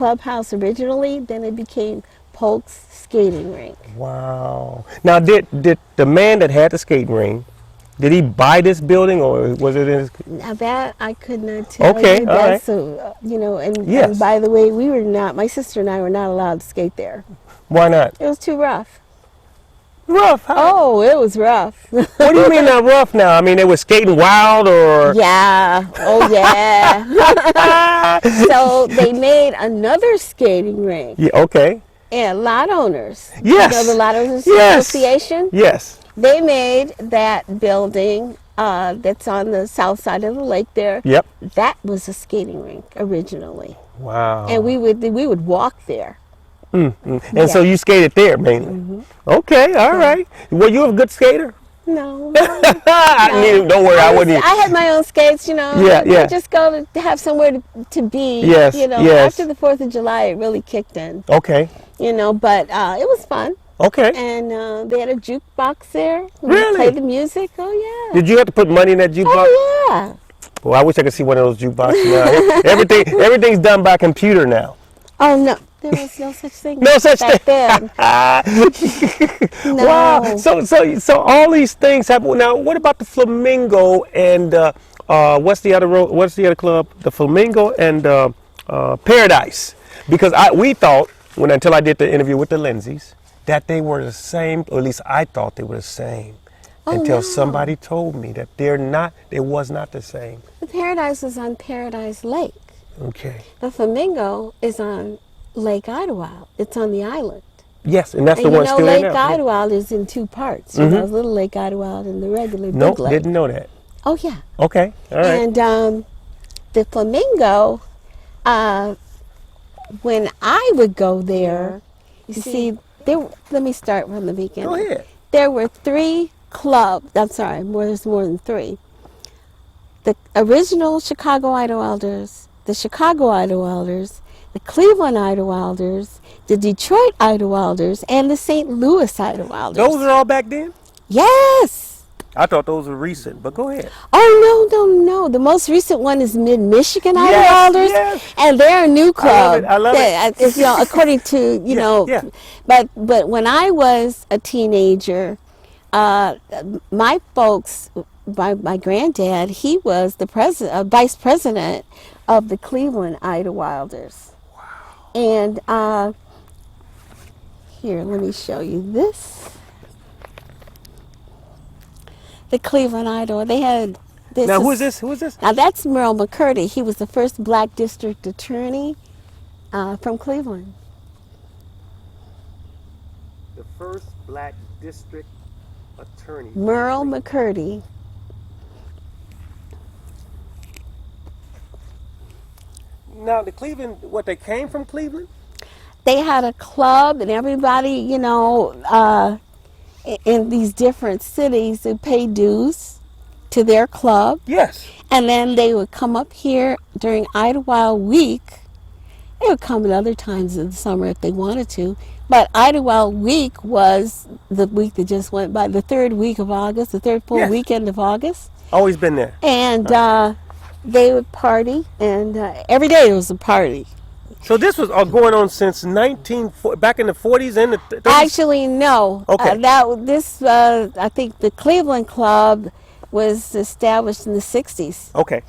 clubhouse originally, then it became Polk's skating rink. Wow. Now, did the man that had the skating ring, did he buy this building or was it in his? Now that I could not tell Okay, you. all right. That's you know, and Yes. by the way, we were not. My sister and I were not allowed to skate there. Why not? It was too rough. Rough. Huh? Oh, it was rough. What do you mean not rough now? I mean, they were skating wild or? Yeah. Oh yeah. So they made another skating rink. Yeah, okay. And lot owners. Yes. You know the Lot Owners Yes. Association? Yes. They made that building that's on the south side of the lake there. Yep. That was a skating rink originally. Wow. And we would walk there. And so you skated there mainly. Okay, all right. Were you a good skater? No. Don't worry, I wouldn't. I had my own skates, you know. Yeah, yeah. Just go to have somewhere to be. Yes, You know, yes. after the 4th of July, it really kicked in. Okay. You know, but it was fun. Okay. And they had a jukebox there. We Really? played the music. Oh, yeah. Did you have to put money in that jukebox? Oh, yeah. Well, I wish I could see one of those jukeboxes now. Everything's done by computer now. Oh, no. There was no such thing No such back thing. then. No. Wow. So all these things happen. Now, what about the Flamingo and what's the other club? The Flamingo and Paradise. Because we thought until I did the interview with the Lindsays that they were the same, or at least I thought they were the same. Until no. somebody told me that they're not. They was not the same. The Paradise is on Paradise Lake. Okay. The Flamingo is on Lake Idlewild. It's on the island. Yes, and that's And the you one know, still Lake there now. Idlewild is in two parts. You know, Little Lake Idlewild and the regular Nope, Big Lake. didn't know that. Oh, yeah. Okay, all right. And the Flamingo, when I would go there, you see, let me start from the beginning. Go ahead. There were 3 clubs. I'm sorry, there's more than 3. The original Chicago Idlewilders, the Chicago Idlewilders, the Cleveland Idlewilders, the Detroit Idlewilders, and the St. Louis Idlewilders. Those are all back then? Yes. I thought those were recent, but go ahead. Oh, no. The most recent one is Mid-Michigan Yes, Idlewilders, yes. and they're a new club. I love it. It's, you know, according to, you know, yeah. but when I was a teenager, my folks, my granddad, he was the vice president of the Cleveland Idlewilders. Wow. And here, let me show you this. The Cleveland Idol. They had this. Now, who is this? Who is this? Now that's Merle McCurdy. He was the first black district attorney from Cleveland. The first black district attorney. Merle McCurdy. Now, the Cleveland, they came from Cleveland? They had a club, and everybody, you know, in these different cities would pay dues to their club. Yes. And then they would come up here during Idlewild Week. They would come at other times of the summer if they wanted to. But Idlewild Week was the week that just went by, the 3rd week of August, the 3rd full weekend of August. Always been there. And they would party, and every day there was a party. So this was going on since back in the 40s and the 30s? Actually, no. Okay. I think the Cleveland Club was established in the 60s. Okay.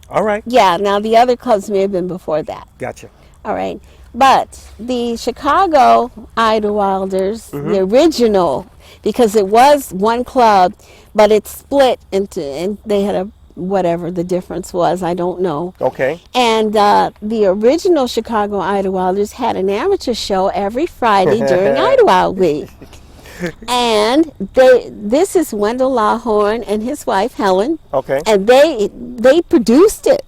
All right. Yeah, now the other clubs may have been before that. Gotcha. All right. But the Chicago Idlewilders, the original, because it was one club, but it split into, and they had whatever the difference was, I don't know. Okay. And the original Chicago Idlewilders had an amateur show every Friday during Idlewild Week. And this is Wendell Lawhorn and his wife Helen. Okay. And they produced it.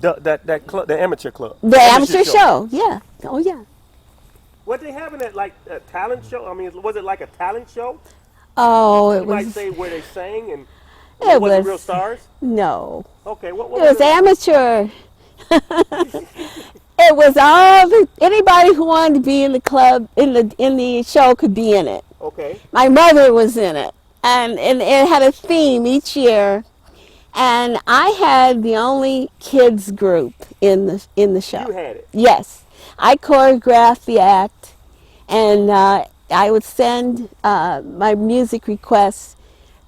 That club, the amateur club. The amateur show. Yeah. Oh yeah. What they having at like a talent show? I mean, was it like a talent show? Oh, it You might was. say where they sang and It was it was real stars? No. Okay. What It was amateur. It was anybody who wanted to be in the club in the show could be in it. Okay. My mother was in it, and it had a theme each year, and I had the only kids group in the show. You had it. Yes, I choreographed the act, and I would send my music requests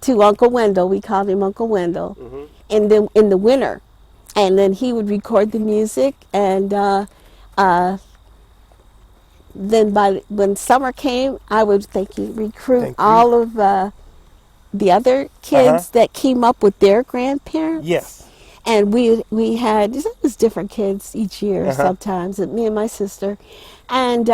to Uncle Wendell. We called him Uncle Wendell, in the winter, and then he would record the music, and then when summer came, I would recruit Thank you. all of the other Uh-huh. kids that came up with their grandparents, Yes. and we had, it was different kids each year. Uh-huh. Sometimes me and my sister, and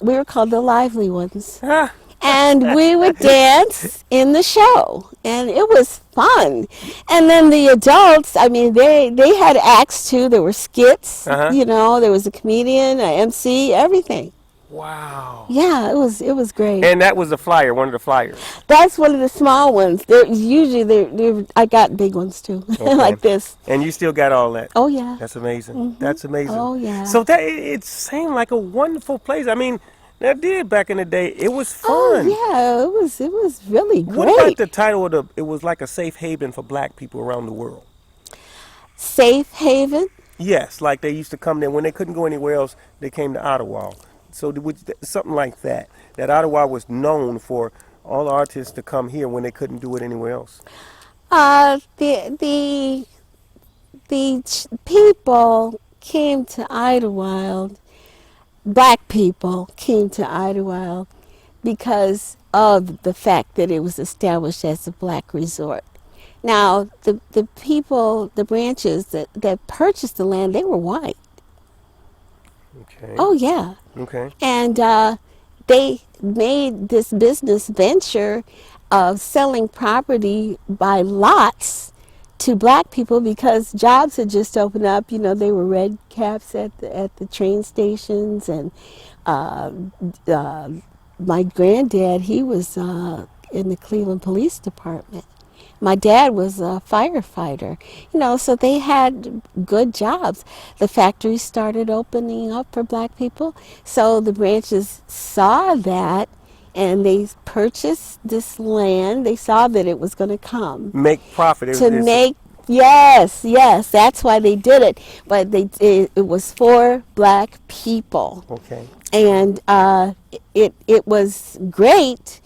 we were called the Lively Ones, Ah, and we would dance in the show, and it was fun. And then the adults, I mean, they had acts too. There were skits, uh-huh. there was a comedian, a MC, everything. Wow. Yeah, it was great. And that was the flyer, one of the flyers. That's one of the small ones. There usually I got big ones too, Okay. like this. And you still got all that. Oh yeah. That's amazing. That's amazing. Oh yeah. So it seemed like a wonderful place. I mean, that did back in the day. It was Oh fun. yeah. It was really What about great. the title of the? It was like a safe haven for black people around the world. Safe haven. Yes, like they used to come there when they couldn't go anywhere else. They came to Idlewild. So something like that. That Idlewild was known for all artists to come here when they couldn't do it anywhere else. The people came to Idlewild. Black people came to Idlewild because of the fact that it was established as a black resort. Now, the people, the branches that purchased the land, they were white. Okay. Oh, yeah. Okay. And they made this business venture of selling property by lots to black people because jobs had just opened up. They were red caps at the train stations, and uh, uh, my granddad, he was in the Cleveland Police Department. My dad was a firefighter, so they had good jobs. The factories started opening up for black people, so the branches saw that and they purchased this land. They saw that it was going to come Make profit. to make, yes, that's why they did it. But it was for black people, Okay. and it was great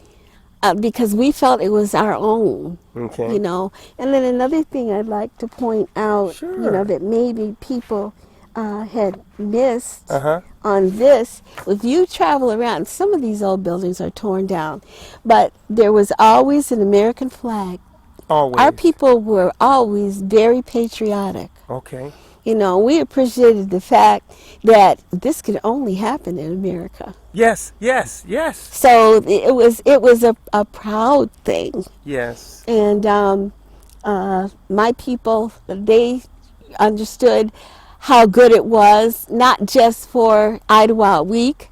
because we felt it was our own, Okay. And then another thing I'd like to point out, Sure. that maybe people had missed Uh-huh. on this. If you travel around, some of these old buildings are torn down, but there was always an American flag. Our Always. people were always very patriotic. Okay. We appreciated the fact that this could only happen in America. Yes. Yes. Yes. So it was a proud thing, Yes. and my people, they understood how good it was, not just for Idlewild Week,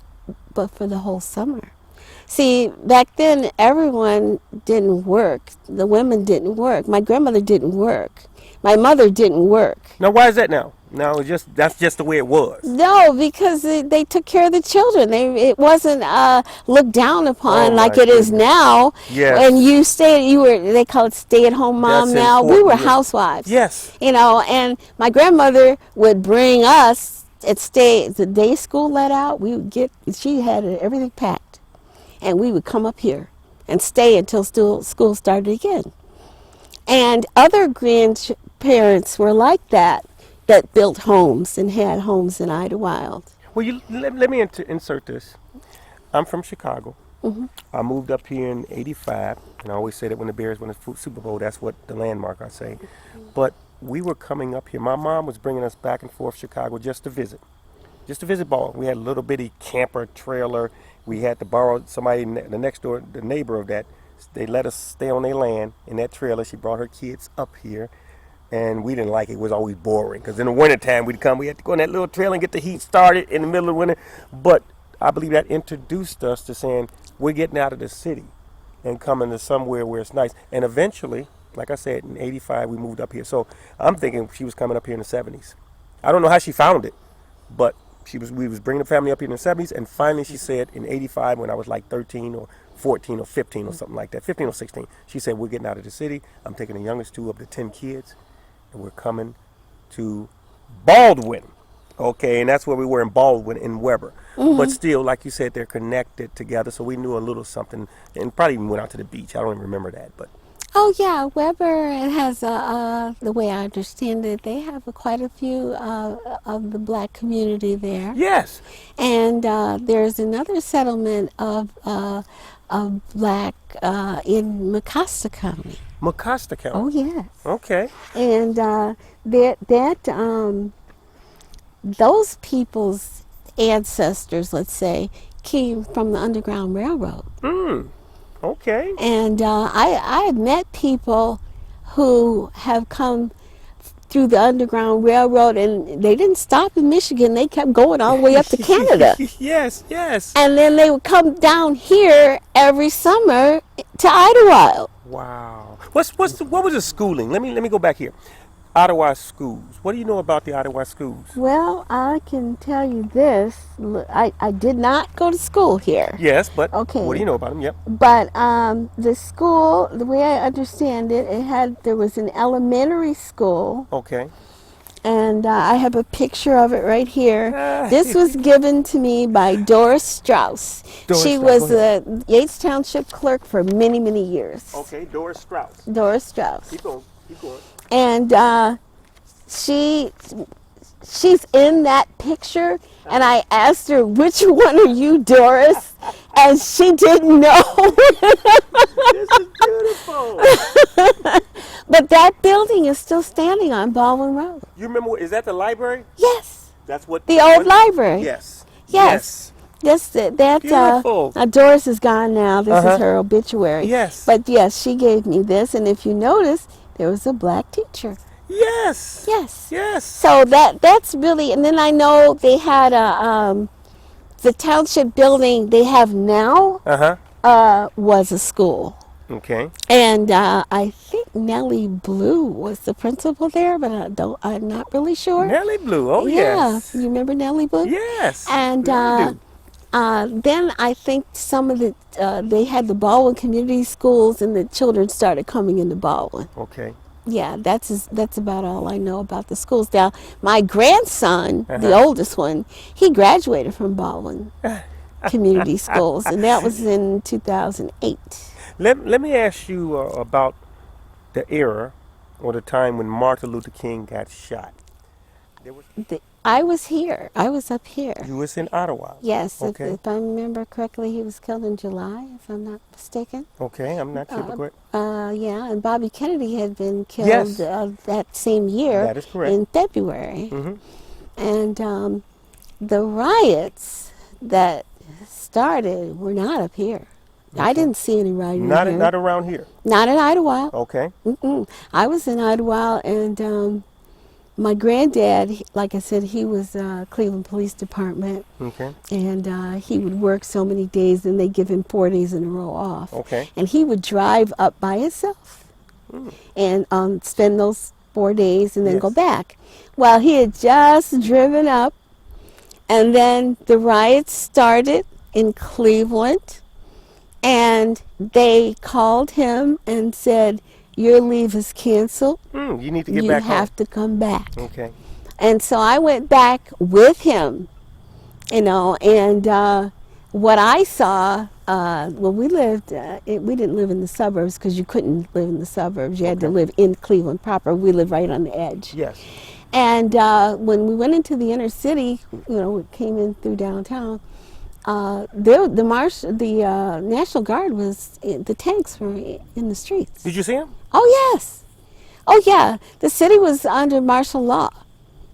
but for the whole summer. See, back then everyone didn't work. The women didn't work. My grandmother didn't work. My mother didn't work. Now, why is that now? Now, that's just the way it was. No, because they took care of the children. It wasn't looked down Oh upon like my it is goodness. now. Yes. And they call it stay-at-home mom That's now. We were important. housewives. Yes. And my grandmother would bring us the day school let out. She had everything packed, and we would come up here and stay until school started again. And other grandparents were like that built homes and had homes in Idlewild. Well, let me insert this. I'm from Chicago. I moved up here in '85, and I always say that when the Bears win the Super Bowl, that's what the landmark I say. But we were coming up here. My mom was bringing us back and forth Chicago just to visit ball. We had a little bitty camper trailer. We had to borrow somebody, the next door, the neighbor of that. They let us stay on their land in that trailer. She brought her kids up here, and we didn't like it. It was always boring because in the wintertime we had to go in that little trailer and get the heat started in the middle of winter. But I believe that introduced us to saying we're getting out of the city and coming to somewhere where it's nice. And eventually, like I said, in '85 we moved up here. So I'm thinking she was coming up here in the '70s. I don't know how she found it, but we was bringing the family up here in the '70s, and finally she said in '85 when I was like 13 or 14 or 15 or something like that, 15 or 16, she said we're getting out of the city. I'm taking the youngest two of the 10 kids, and we're coming to Baldwin. Okay, and that's where we were in Baldwin and Weber. But Hmm. still, like you said, they're connected together, so we knew a little something, and probably even went out to the beach. I don't even remember that, but Oh yeah, Weber it has the way I understand it, they have quite a few of the black community there, yes, and there's another settlement of black in Mecosta County. Mecosta Oh County. yes, Okay, and that those people's ancestors, let's say, came from the Underground Railroad. okay. And I have met people who have come through the Underground Railroad and they didn't stop in Michigan. They kept going all the way up to Canada. Yes, yes. And then they would come down here every summer to Idlewild. Wow. What was the schooling? Let me go back here. Ottawa schools. What do you know about the Ottawa schools? Well, I can tell you this. I did not go to school here. Yes, but what do Okay. you know about them? Yep. But the school, the way I understand it, there was an elementary school, Okay. and I have a picture of it right here. Ah, This was given to me by Doris Strauss. Doris She Strauss. Go was ahead. the Yates Township clerk for many, many years. Okay, Doris Strauss. Doris Strauss. Keep going. Keep going. And she she's in that picture, and I asked her, which one are you, Doris? And she didn't know. This is beautiful. But that building is still standing on Baldwin Road. You remember? Is that the library? Yes, That's what. the old What? library. Yes. Yes. Yes. Yes, Beautiful. Doris is gone now. This Uh-huh. is her obituary. Yes. But yes, she gave me this, and if you notice, there was a black teacher. Yes. Yes. Yes. So that's really, and then I know they had the township building they have now Uh-huh. was a school. Okay. And I think Nellie Blue was the principal there, but I'm not really sure. Nellie Blue. Oh Yeah, yes. you remember Nellie Blue? Yes. And I do. then I think some of the they had the Baldwin community schools, and the children started coming into Baldwin. Okay. Yeah, that's about all I know about the schools. Now, my grandson, the Uh-huh. oldest one, he graduated from Baldwin Community Schools, and that was in 2008. Let me ask you about the era or the time when Martin Luther King got shot. There was I was here. I was up here. You was in Ottawa. Yes, Okay. if I remember correctly, he was killed in July, if I'm not mistaken. Okay. I'm not sure, but go ahead. Yeah, and Bobby Kennedy had been killed Yes. that same year That is correct. in February. Mm-hmm. And the riots that started were not up here. I Okay. didn't see any rioting Not here. not around here. Not in Idlewild. Okay. Mm-mm. I was in Idlewild, and my granddad, like I said, he was Cleveland Police Department, Okay. and he would work so many days, and they give him 4 days in a row off. Okay. And he would drive up by himself and spend those 4 days and then go Yes. back. Well, he had just driven up, and then the riots started in Cleveland, and they called him and said, your leave is canceled. You need to get You back have to come back. home. Okay. And so I went back with him, and what I saw, well, we didn't live in the suburbs because you couldn't live in the suburbs. You had to Okay. live in Cleveland proper. We lived right on the edge. Yes. And when we went into the inner city, we came in through downtown. The National Guard the tanks were in the streets. Did you see him? Oh yes, oh yeah. The city was under martial law.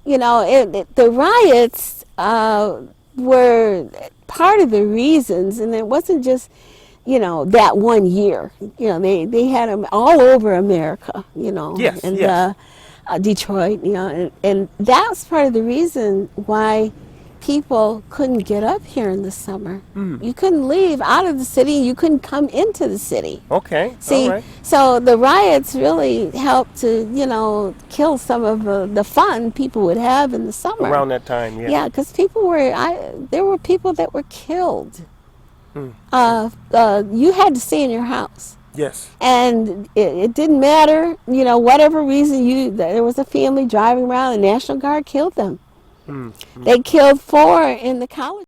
The riots were part of the reasons, and it wasn't just that one year. They had them all over America. Yes, and yes. Detroit. And that's part of the reason why people couldn't get up here in the summer. You couldn't leave out of the city. You couldn't come into the city. Okay. See, All right. so the riots really helped to, kill some of the fun people would have in the summer. Around that time, yeah. Yeah, because there were people that were killed. You had to stay in your house. Yes. And it didn't matter, whatever reason there was a family driving around, the National Guard killed them. They killed 4 in the college.